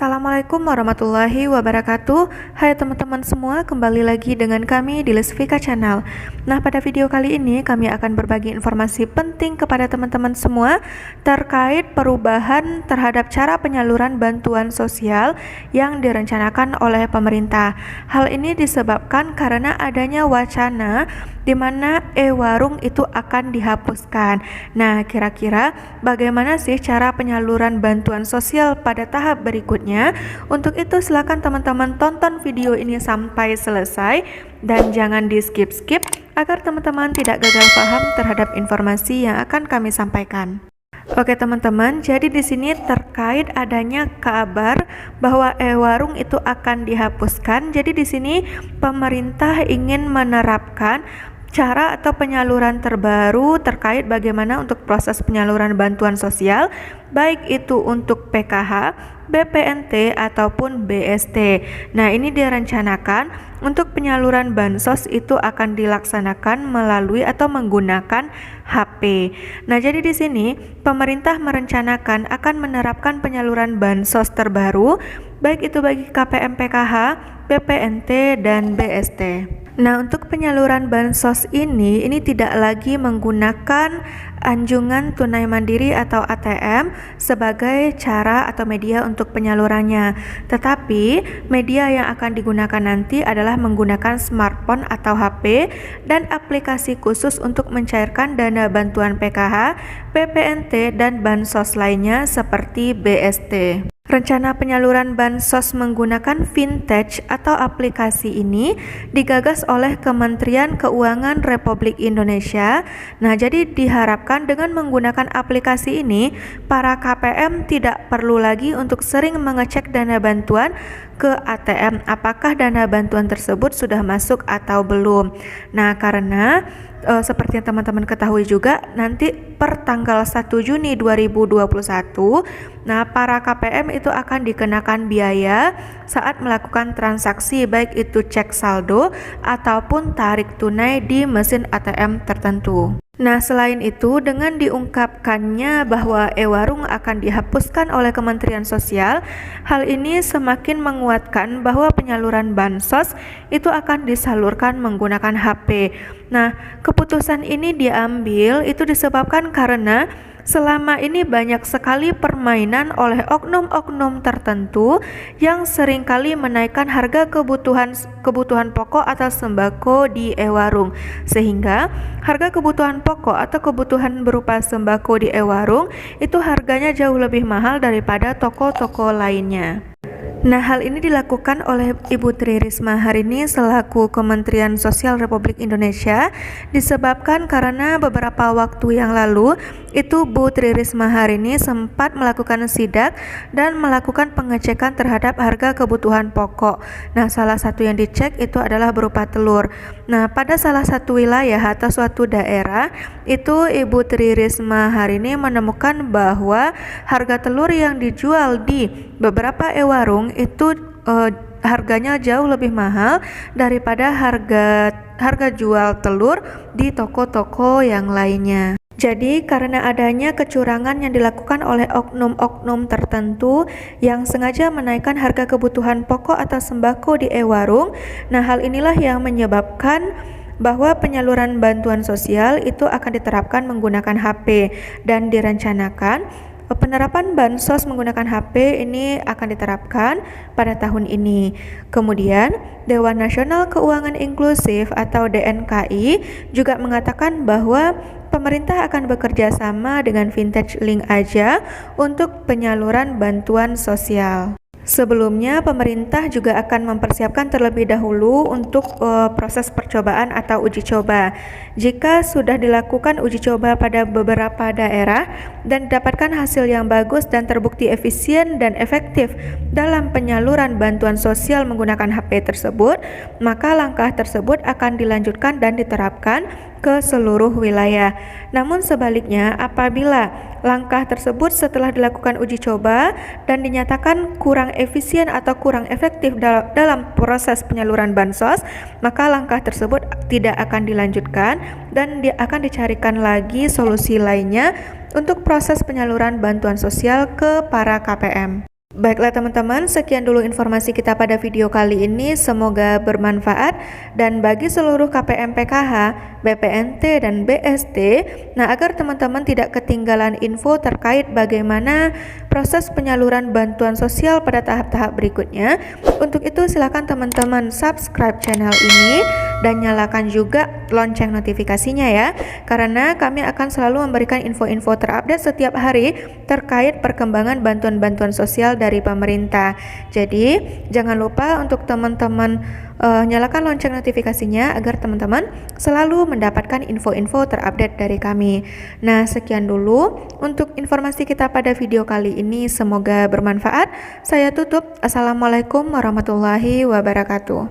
Assalamualaikum warahmatullahi wabarakatuh. Hai teman-teman semua, kembali lagi dengan kami di Lesvika Channel. Nah, pada video kali ini kami akan berbagi informasi penting kepada teman-teman semua terkait perubahan terhadap cara penyaluran bantuan sosial yang direncanakan oleh pemerintah. Hal ini disebabkan karena adanya wacana di mana e-warung itu akan dihapuskan. Nah, kira-kira bagaimana sih cara penyaluran bantuan sosial pada tahap berikutnya? Untuk itu silakan teman-teman tonton video ini sampai selesai dan jangan di skip-skip agar teman-teman tidak gagal paham terhadap informasi yang akan kami sampaikan. Oke teman-teman, jadi di sini terkait adanya kabar bahwa e-warung itu akan dihapuskan. Jadi di sini pemerintah ingin menerapkan cara atau penyaluran terbaru terkait bagaimana untuk proses penyaluran bantuan sosial, baik itu untuk PKH, BPNT ataupun BST. Nah, ini direncanakan untuk penyaluran bansos itu akan dilaksanakan melalui atau menggunakan HP. Nah, jadi di sini pemerintah merencanakan akan menerapkan penyaluran bansos terbaru, baik itu bagi KPM PKH, BPNT dan BST. Nah, untuk penyaluran bansos ini tidak lagi menggunakan anjungan tunai mandiri atau ATM sebagai cara atau media untuk penyalurannya. Tetapi media yang akan digunakan nanti adalah menggunakan smartphone atau HP dan aplikasi khusus untuk mencairkan dana bantuan PKH, BPNT dan bansos lainnya seperti BST. Rencana penyaluran bansos menggunakan vintage atau aplikasi ini digagas oleh Kementerian Keuangan Republik Indonesia. Nah, jadi diharapkan dengan menggunakan aplikasi ini, para KPM tidak perlu lagi untuk sering mengecek dana bantuan ke ATM apakah dana bantuan tersebut sudah masuk atau belum. Nah, karena seperti yang teman-teman ketahui juga, nanti per tanggal 1 Juni 2021, nah para KPM itu akan dikenakan biaya saat melakukan transaksi baik itu cek saldo ataupun tarik tunai di mesin ATM tertentu. Nah, selain itu, dengan diungkapkannya bahwa e-warung akan dihapuskan oleh Kementerian Sosial, hal ini semakin menguatkan bahwa penyaluran bansos itu akan disalurkan menggunakan HP. Nah, keputusan ini diambil itu disebabkan karena selama ini banyak sekali permainan oleh oknum-oknum tertentu yang seringkali menaikkan harga kebutuhan pokok atau sembako di e-warung, sehingga harga kebutuhan pokok atau kebutuhan berupa sembako di e-warung itu harganya jauh lebih mahal daripada toko-toko lainnya. Nah, hal ini dilakukan oleh Ibu Tri Risma hari ini selaku Kementerian Sosial Republik Indonesia disebabkan karena beberapa waktu yang lalu itu Bu Tri Risma hari ini sempat melakukan sidak dan melakukan pengecekan terhadap harga kebutuhan pokok. Nah, salah satu yang dicek itu adalah berupa telur. Nah, pada salah satu wilayah atau suatu daerah itu Ibu Tri Risma hari ini menemukan bahwa harga telur yang dijual di beberapa e-warung itu harganya jauh lebih mahal daripada harga jual telur di toko-toko yang lainnya. Jadi karena adanya kecurangan yang dilakukan oleh oknum-oknum tertentu yang sengaja menaikkan harga kebutuhan pokok atau sembako di e-warung, nah hal inilah yang menyebabkan bahwa penyaluran bantuan sosial itu akan diterapkan menggunakan HP dan direncanakan penerapan bansos menggunakan HP ini akan diterapkan pada tahun ini. Kemudian, Dewan Nasional Keuangan Inklusif atau DNKI juga mengatakan bahwa pemerintah akan bekerja sama dengan Vintage Link Aja untuk penyaluran bantuan sosial. Sebelumnya, pemerintah juga akan mempersiapkan terlebih dahulu untuk proses percobaan atau uji coba. Jika sudah dilakukan uji coba pada beberapa daerah dan didapatkan hasil yang bagus dan terbukti efisien dan efektif dalam penyaluran bantuan sosial menggunakan HP tersebut, maka langkah tersebut akan dilanjutkan dan diterapkan ke seluruh wilayah. Namun sebaliknya, apabila langkah tersebut setelah dilakukan uji coba dan dinyatakan kurang efisien atau kurang efektif dalam proses penyaluran bansos, maka langkah tersebut tidak akan dilanjutkan dan akan dicarikan lagi solusi lainnya untuk proses penyaluran bantuan sosial ke para KPM. Baiklah teman-teman, sekian dulu informasi kita pada video kali ini, semoga bermanfaat dan bagi seluruh KPM PKH, BPNT dan BST. Nah, agar teman-teman tidak ketinggalan info terkait bagaimana proses penyaluran bantuan sosial pada tahap-tahap berikutnya. Untuk itu silakan teman-teman subscribe channel ini dan nyalakan juga lonceng notifikasinya ya, karena kami akan selalu memberikan info-info terupdate setiap hari terkait perkembangan bantuan-bantuan sosial dari pemerintah. Jadi jangan lupa untuk teman-teman nyalakan lonceng notifikasinya agar teman-teman selalu mendapatkan info-info terupdate dari kami. Nah, sekian dulu untuk informasi kita pada video kali ini, semoga bermanfaat. Saya tutup. Assalamualaikum warahmatullahi wabarakatuh.